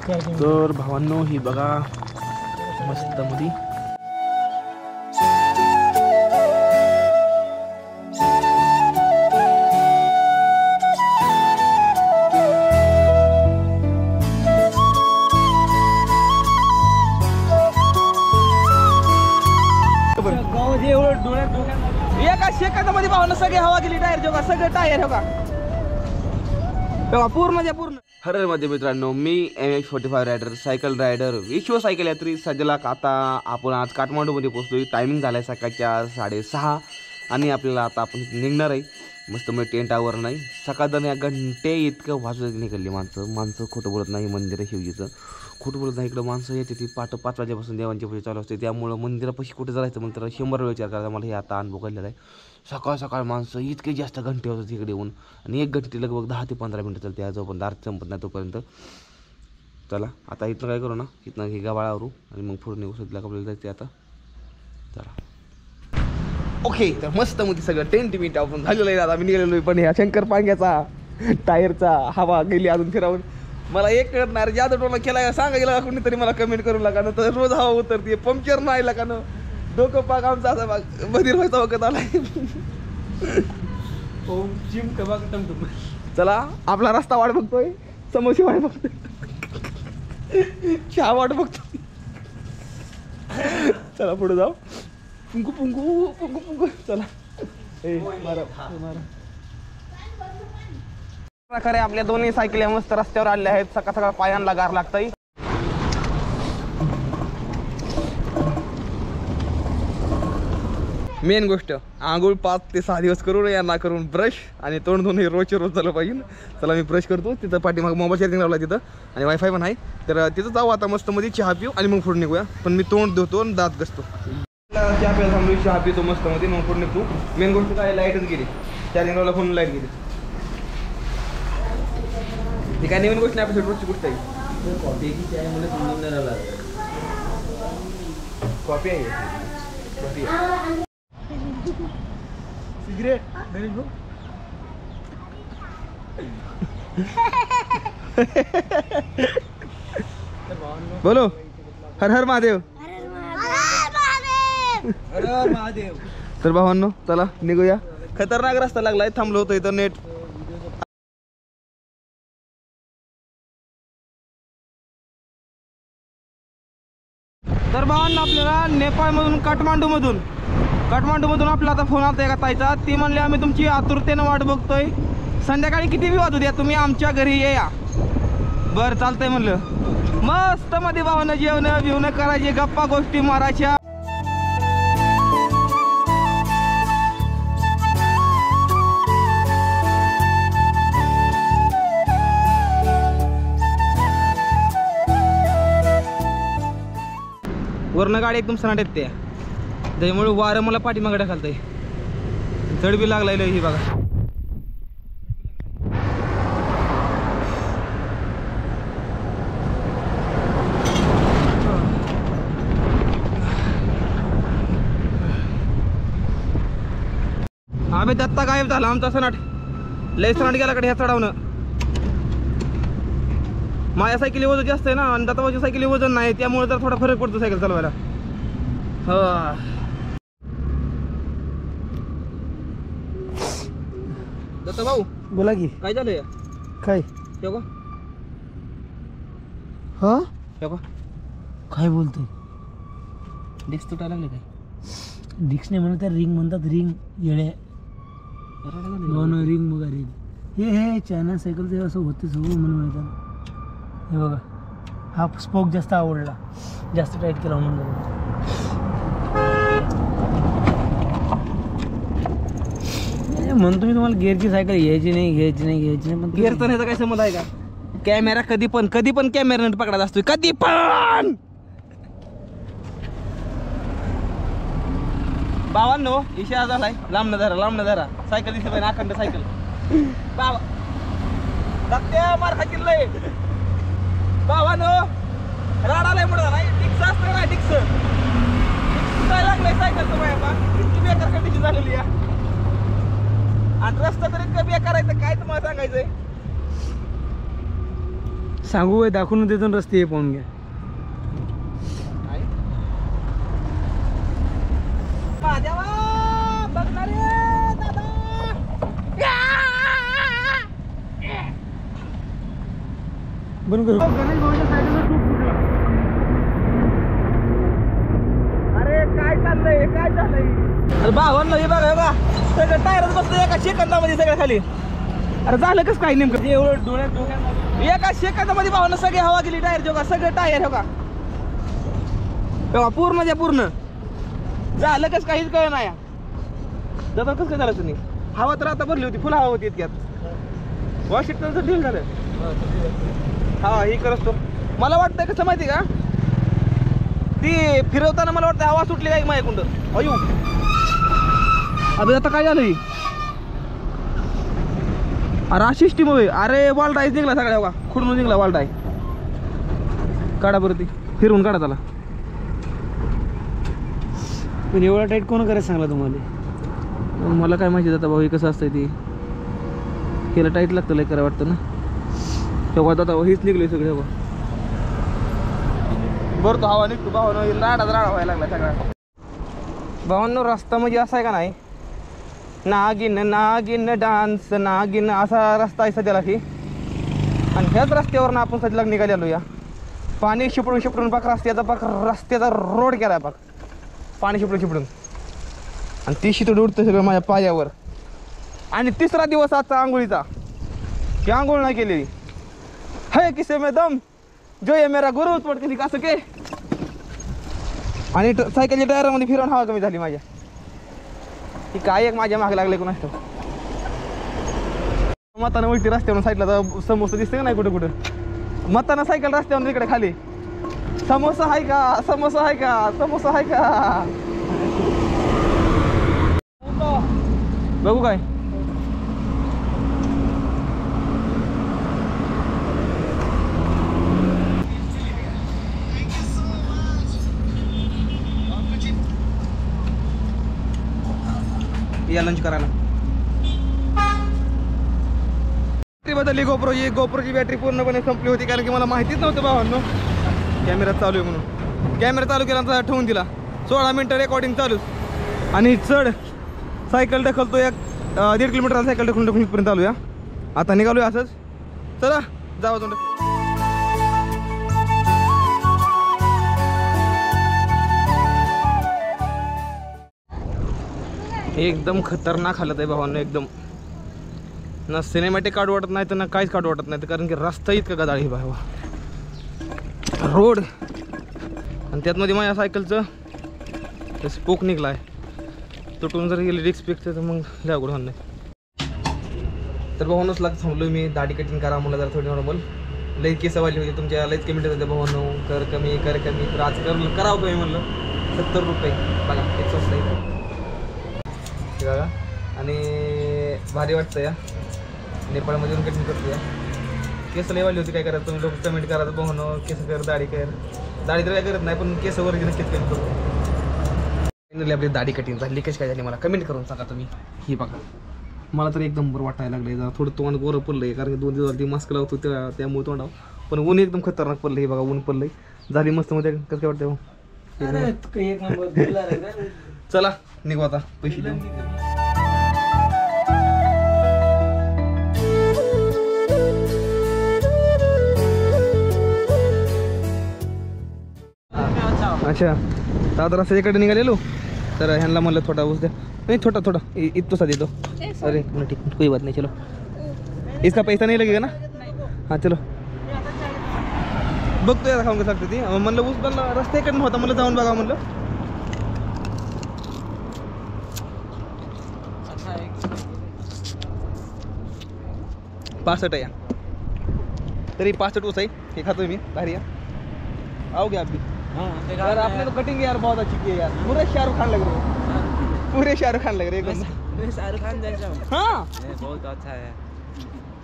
तर भावांनो ही बघा मस्त मध्ये एका सेकंदामध्ये भावना सगळे हवा गेली टायर जोगा सगळे टायर हो पूर्ण हर मध्ये मित्रांनो मी MH45 रायडर सायकल रायडर विश्व सायकल यात्री सजलाक. आता आपण आज काठमांडूमध्ये पोहोचलोय. टायमिंग झालाय सकाळच्या 6:30 आणि आपल्याला आता आपण निघणार आहे. मस्त मी टेंट आवर नाही सकाळ या घंटे इतकं वाजत निघाली माणसं खोटं बोलत नाही. मंदिर शिवजीचं खोटं बोलत नाही. इकडं माणसं येते ती 5 वाजेपासून देवांची पूजा चालू असते. त्यामुळं मंदिरापाशी कुठे जायचं म्हणून तर 100 वेळ विचार करायचा. मला हे आता अनुभव घडलेला आहे. सकाळ माणसं इतके जास्त घंटे होतात तिकडे येऊन आणि 1 घंटे लगभग 10 ते 15 मिनटं चालते. आज जोपर्यंत आरती संपत नाही तोपर्यंत. चला आता इथनं काय करू ना इथनं हे गावाळावरू आणि मग पुढे निघू सध्या आपल्याला जायचं आता. चला ओके तर मस्त मध्ये सगळं टेंट बिंट आपण झालेलं आहे. आता आम्ही निघालेलो पण ह्या शंकर पांग्याचा टायरचा हवा गेली अजून फिरावून. मला एक करणार ज्या टोला केला सांगायला कोणीतरी मला कमेंट करू लागा ना तर रोज हवा उतरते पंक्चर नाही लागा ना डोकं पाक आमचा असा बाग बधीर व्हायचा वखत आलाय. जिम कबाग टमटम. चला आपला रस्ता वाट बघतोय समोसे वाट बघतोय चहा वाट बघतोय. चला पुढे जाऊ. पुंगू पुंगू पुंगू पुंगू चला. प्रकारे आपल्या दोन्ही सायकल मस्त रस्त्यावर आल्या आहेत. सकाळ पायांना गार लागतंय. मेन गोष्ट आंघोळ 5 ते 6 दिवस करून यांना करून ब्रश आणि तोंड धुवून हे रोजचे रोज झालं पाहिजे. चला मी ब्रश करतो तिथं पाठीमाग मोबाईल चार्जिंग लावला तिथं आणि वायफाय पण आहे तर तिथं जाऊ आता मस्त मध्ये चहा पिऊ आणि मग पुढे निघूया. पण मी तोंड धुतो आणि दात घसतो. चहा प्यायला थांबलो चहा पितो मस्त मध्ये मग पुढे निघतो. मेन गोष्ट काय लाईटच गेली चार्जिंग लावला फोन लाईट गेली. ती काय नवीन गोष्ट नाही आपल्या रोजची गोष्ट आहे. कॉफी आहे कॉफी आहे सिगरेट बोलो हर हर महादेव. तर भावांनो चला निघूया. खतरनाक रस्ता लागलाय थांबलो होतो इथं नेट. तर भावांना आपल्याला नेपाळमधून काठमांडूमधून आपला आता फोन आलता एका ताईचा. ती म्हणली आम्ही तुमची आतुरतेनं वाट बघतोय. संध्याकाळी किती बी वाजू द्या तुम्ही आमच्या घरी या. बरं चालतंय म्हणलं. मस्त मध्ये भावानं जेवणं बिवणं करायचे गप्पा गोष्टी मारायच्या. वरनं गाडी एकदम सनाट येते त्याच्यामुळे वारं मला पाठीमागं ढकलतंय. जड बी लागलाय ही बघा. आम्ही दत्ता गायब झाला आमचा सनाट. लय सनाट गेला कडे ह्या चढावणं. माझ्या सायकली वजन जास्त आहे ना आणि दत्ताबाची सायकली वजन नाही त्यामुळे जर थोडा फरक पडतो सायकल चालवायला. हा दत्ता भाऊ बोला की काय झालंय काय तेव्हा हा तेव्हा काय बोलतोय. डिस्क तुटायला लागले काय. डिक्स नाही म्हणत रिंग म्हणतात. रिंग येड्या रिंग बघा रिंग. हे चायना सायकलचं असं होतं सगळं म्हणून म्हणतात. हे बघा हा स्पोक जास्त आवडला जास्त टाईट केला म्हणून. म्हणतो मी तुम्हाला गिअरची सायकल घ्यायची नाही पण गिअर तर ह्याचा काय समज आहे का. कॅमेरा कधी पण कॅमेरा पकडायचा असतोय कधी पण. भावांनो इशा झालाय लांब न धरा सायकल दिसत पाहिजे अखंड सायकल. बाबा दत्त्या मार खातील लय. भावांनो राडालाय म्हणा नाही डिक्स असतं ना डिक्स काय लागलंय सायकल तुम्हाला इतकी बेकार कंडिशन झालेली आहे. आणि रस्ता तर इतका बेकार आहे तर काय तुम्हाला सांगायचंय. सांगू काय दाखवून देतो ना रस्ते हे पाहून घ्या. बंद करू. अरे काय चाललंय काय चाललंय. अरे भावांना हे बघा बघा सगळं टायरच बसलं एका सेकंदामध्ये सगळं खाली. अरे झालं कसं काय नेमकं एवढं डोळ्यात एका सेकंदामध्ये भावांना सगळी हवा गेली टायर जोगा सगळं टायर हो का पूर्ण ज्या पूर्ण झालं कसं काहीच कळ नाही. जबरदस्त कसं काय झालं तुम्ही हवा तर आता भरली होती फुल हवा होती इतक्यात वॉशिंग्टनचं डील झालं. हा हे करत तो मला वाटतंय कसं माहिती का ती फिरवताना मला वाटतं हवा सुटली काय माझ्याकडं. अयो अबे आता काय झालं. अरे अशीच टीम होय. अरे वालडाय निघला सगळ्या बघा खुडून निघला वालडाय. काढा बरं ती फिरवून काढा त्याला. पण एवढा टाईट कोण करायचं सांगला तुम्हाला. मला काय माहिती आता भाऊ हे कसं असतंय ती केलं टाईट लागतं लय करा वाटतं ना. तेव्हा आता हेच निघले सगळे बघा बरं तो हवा निघतो भावानं राडा व्हायला लागला सगळा. भावांनो रस्ता म्हणजे असा आहे का नाही नागिन नागिन डान्स नागिन असा रस्ता आहे सध्याला की. आणि ह्याच रस्त्यावरून आपण सध्याला निघालेलो या पाणी शिपडून शिपडून पाक रस्त्याचा रोड केला आहे पाक पाणी शिपडून शिपडून. आणि ती शितोड उडतं सगळं माझ्या पायावर. आणि तिसरा दिवस आजचा आंघोळीचा की आंघोळ नाही केलेली. है किसे में दम जो ये मेरा गुरु पडते ती कसं के. आणि सायकलच्या टायरामध्ये फिरवून हवा कमी झाली माझ्या. ती काय एक माझ्या मागे लागले कोण असतं मतानं वळती रस्त्यावरून साईडला समोसा दिसते का नाही कुठं कुठं मतानं सायकल रस्त्यावरून इकडे खाली समोसा आहे का समोसा आहे का समोसा आहे का बघू काय. या लंच करायला बॅटरी बदलली गोप्रोची बॅटरी पूर्णपणे संपली होती कारण की मला माहितीच नव्हतं भावांनो कॅमेरा चालू आहे म्हणून. कॅमेरा चालू केला ठेवून दिला 16 मिनिटं रेकॉर्डिंग चालूच. आणि चढ सायकल ढकलतो एक 1.5 किलोमीटर सायकल ढकलून इथपर्यंत आलो या. आता निघालो असंच चला जावा तोंड. एकदम खतरनाक हालत आहे भावांनो एकदम ना सिनेमॅटिक काढू वाटत नाही तर ना काहीच काढू वाटत नाही कारण की रस्ता इतका गदाळी भावा रोड. आणि त्यातमध्ये माझ्या सायकलचं स्पोक निघला आहे तुटून जर गेली रिक्स पिकचं तर मग लागू नाही. तर भावानोच लागत थांबलो मी दाढी कटिंग करा मला जरा थोडी नॉर्मल लई केस वाढली होती तुमच्या लईच कमेंट होते भावानो कर कमी तर आज करावं तुम्ही म्हणलं 70 रुपये बघा एक स्वस्त बघा. आणि भारी वाटतं या नेपाळमध्ये येऊन कटिंग करतो या. केस लई वाढली होती काय करायचं तुम्ही लोक कमेंट करा भावानो केस कर दाढी तर काय करत नाही पण केस वगैरे नक्कीच कमी करतो. फायनली आपली दाढी कटिंग झाली कशी काय झाली मला कमेंट करून सांगा तुम्ही. ही बघा मला तर एकदम बरं वाटायला लागलं जरा थोडं तोंड गोरं पडलं आहे कारण की 2 दिवस ती मास्क लावतो त्यामुळे तोंडावं पण ऊन एकदम खतरनाक पडलं हे बघा ऊन पडलं आहे झाली मस्त मध्ये कसं काय वाटतं. चला निघू आता पैसे देऊ. अच्छा तर आता रस्त्याकडे निघालेलो तर ह्यांना म्हणलं थोडा ऊस द्या नहीं थोड़ा इतना दे दो. अरे ठीक कोई बात नहीं चलो इसका पैसा नहीं लगेगा ना. हाँ चलो बघतोय आता खाऊन कसं लागतं ती म्हणलं ऊस बनला रस्त्याकडे नव्हता म्हणलं जाऊन बघा म्हणलं. पासष्ट आहे तरी 65 ऊस आहे हे खातोय मी भारी या आओगे आप भी. यार आपने तो कटिंग यार बहुत अच्छी की है यार पूरे शाहरुख खान लग रहे हो पूरे शाहरुख खान लग रहे एकदम. शाहरुख खान जैसा हूँ. हाँ बहुत अच्छा है.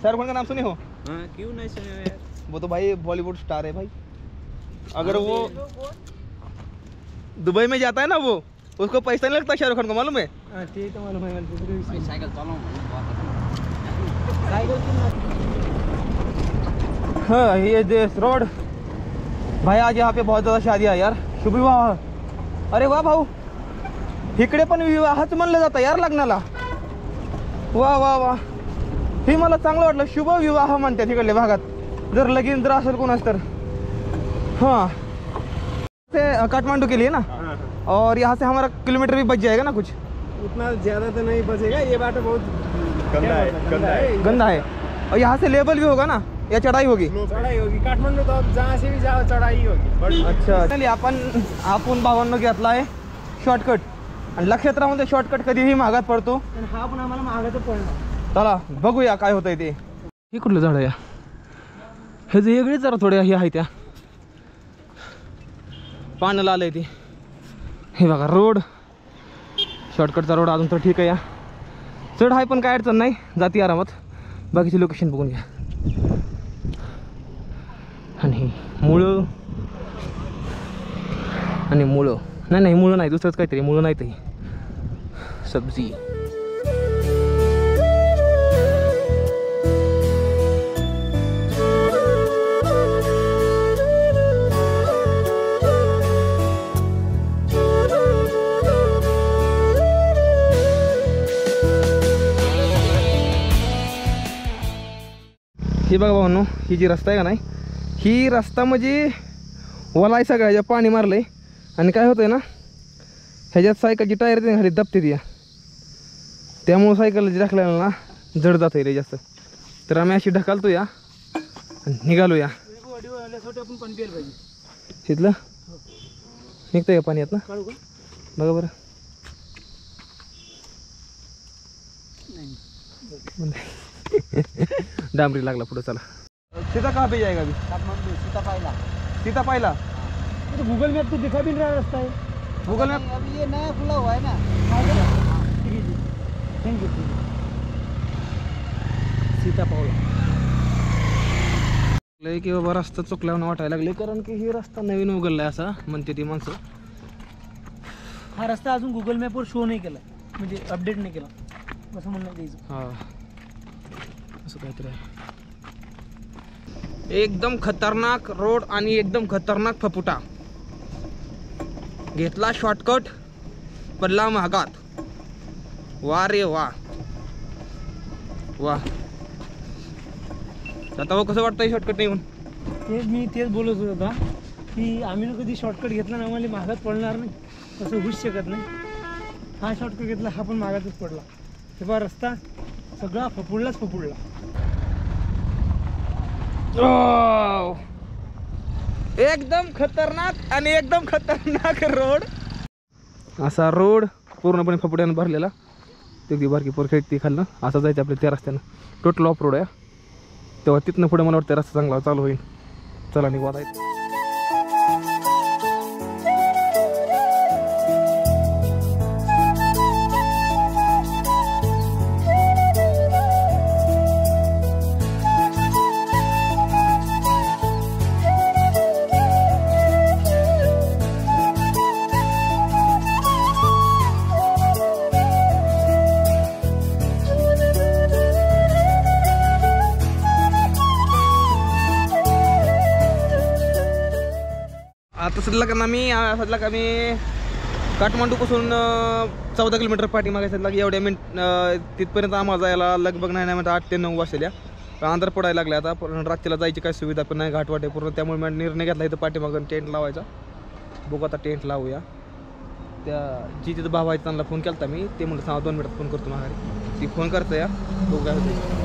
शाहरुख खान का नाम सुने हो. हाँ क्यों नहीं सुने हो यार. वो तो भाई बॉलीवुड स्टार है भाई. अगर वो दुबई में जाता है ना वो उसको पैसा नहीं लगता शाहरुख खान को मालूम है. ते तर मला माहिती. साइकिल चलाऊँ. हाँ ये दिस रोड भाई, आज यहाँ पे बहुत ज़्यादा शादी आहे यार, शुभ विवाह. अरे वा भाऊ, इकडे पण विवाहच म्हणलं जातं यार लग्नाला. वा वा वा, हे मला चांगलं वाटलं, शुभ विवाह म्हणतात तिकडल्या भागात, जर लगीन जर असेल कोणाच तर. हाँ से काठमांडू के लिए ना, और यहाँ से हमारा किलोमीटर भी बच जाएगा ना कुछ. उतना ज़्यादा तो नहीं बचेगा, ये बात बहुत गंदा है. और यहाँ से लेवल भी होगा ना या चढ़ाई होगी? चढ़ाई होगी. काठमांडू तो अब जहाँ से भी जाओ चढ़ाई होगी. अच्छा चलिए, आपण भावांनो घेतला आहे शॉर्टकट, आणि लक्षात राहून ते शॉर्टकट कधीही महागात पडतो. हा पण आम्हाला महागाचं पडणार. चला बघूया काय होतंय ते. हे कुठलं झाड आहे या? हे जे वेगळीच जरा थोड्या हे आहे त्या पाण्याला आलंय ते. हे बघा रोड, शॉर्टकटचा रोड अजून तर ठीक आहे. या चढ आहे पण काय अडचण नाही, जाती आरामात. बाकीची लोकेशन बघून घ्या. आणि मुळं, आणि मुळं नाही मुळं नाही, दुसरंच काहीतरी मुळं नाही ते सब्जी. ही बघा भावांनो, ही जी रस्ता आहे का नाही, ही रस्ता म्हणजे ओला आहे सगळं, ह्याच्यात पाणी मारलंय. आणि काय होतंय ना, ह्याच्यात सायकलची टायर येते खाली दबते ती, त्यामुळं सायकल जी ढकलायला ना जड जात आहे जास्त. तर आम्ही अशी ढकलतो या आणि निघालो या. आपण पण प्यायला पाहिजे. तिथलं निघतंय का पाणी यात ना, काढू का? बघा बरं. डांबरी लागला पुढे. चला सीता कहाँ पे जाएगा अभी? काठमांडू सीता पाइला. सीता पाहिला तो गूगल मैप तो दिखा भी नहीं रहा रास्ता है. Google map. अभी ये नया खुला हुआ है ना. ठीक है जी, थैंक यू. सीता पावला लय की बाबा रस्ता चुकल्यावर वाटायला लागले, कारण की ही रस्ता नवीन उघडलाय असा म्हणते ती माणसं. हा रस्ता अजून गुगल मॅपवर शो नाही केला, म्हणजे अपडेट नाही केला असं म्हणणं द्यायचं. हा असं काहीतरी आहे. एकदम खतरनाक रोड आणि एकदम खतरनाक फपुटा. घेतला शॉर्टकट, पडला महागात. वा रे वा वा. आता हो कसं वाटतंय शॉर्टकट नाही म्हणून? मी तेच बोलत होता की आम्ही कधी शॉर्टकट घेतला ना, आम्हाला महागात पडणार नाही, तसं होऊच शकत नाही. हा शॉर्टकट घेतला, हा पण महागातच पडला. तेव्हा रस्ता सगळा फपुडलाच फपुडला. एकदम खतरनाक आणि एकदम खतरनाक रोड. असा रोड पूर्णपणे फपुड्यानं भरलेला. अगदी बारकी पोर खेळती खालनं. असं जायचं आपल्या त्या रस्त्यानं. टोटल ऑफ रोड आहे. तेव्हा तिथनं पुढे मला वाटतं रस्ता चांगला चालू होईल. चला निघू आता. आता सध्या का मी काठमांडूपासून 14 किलोमीटर पाठीमागे सध्या एवढ्या तिथपर्यंत आम्हाला जायला लगभग नाही म्हणता 8 ते 9 वाजल्या. अंधार पडायला लागले आता. पण रात्रीला जायची काही सुविधा पण नाही, घाट वाटे पूर्ण. त्यामुळे मी निर्णय घेतला इथं पाठीमागून टेंट लावायचा. बघू आता टेंट लावूया. त्या जी तिथं भाव आहे त्यांना फोन केला मी, ते म्हणलं 2 मिनिटात फोन करतो माघारी. ती फोन करतो या, बघू काय होतं.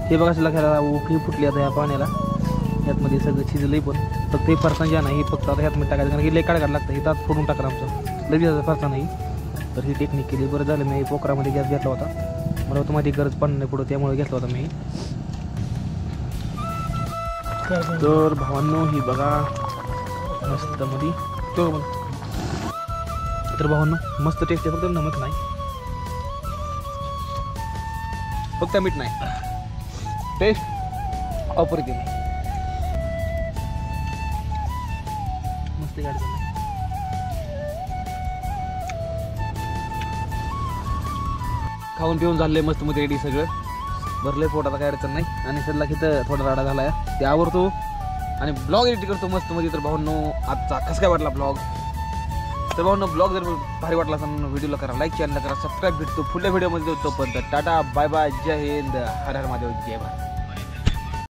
हे बघा असं लक्षात उकळी फुटली आता या पाण्याला. ह्यातमध्ये सगळं शिजलंही पण फक्त हे फरसाण ज्या नाही फक्त आता ह्यातमध्ये टाकायचं, कारण की लई काढायला लागतं. हे तात फोडून टाकलं आमचं लगेच फरसाण नाही. तर ही टेक्निक केली. बरं झालं मी पोखरामध्ये गॅस घेतला होता. मला होतं माझी गरज पण नाही पुढं, त्यामुळे घेतला होता मी. तर भावांनो ही बघा मस्त मध्ये तर भावांनो मस्त टेस्ट आहे. फक्त नमक नाही, फक्त मीठ नाही. टेस्ट अप्रतिम. कसली गाडी चालली. खाऊन पिऊन झाले मस्त मध्ये रेडी सगळं भरले पोट आता काय अडचण नाही. आणि सध्या इथं थोडा राडा झाला आहे ते आवरतो आणि ब्लॉग एडिट करतो मस्त मध्ये. तर भाऊंनो आजचा कसं काय वाटला ब्लॉग. तर भाऊंनो ब्लॉग जर भारी वाटला असेल व्हिडिओला करा लाईक, चॅनलला करा सबस्क्राईब. भेटतो पुढल्या व्हिडिओमध्ये तोपर्यंत टाटा बाय बाय, जय हिंद, हर हर महादेव, जय भारत.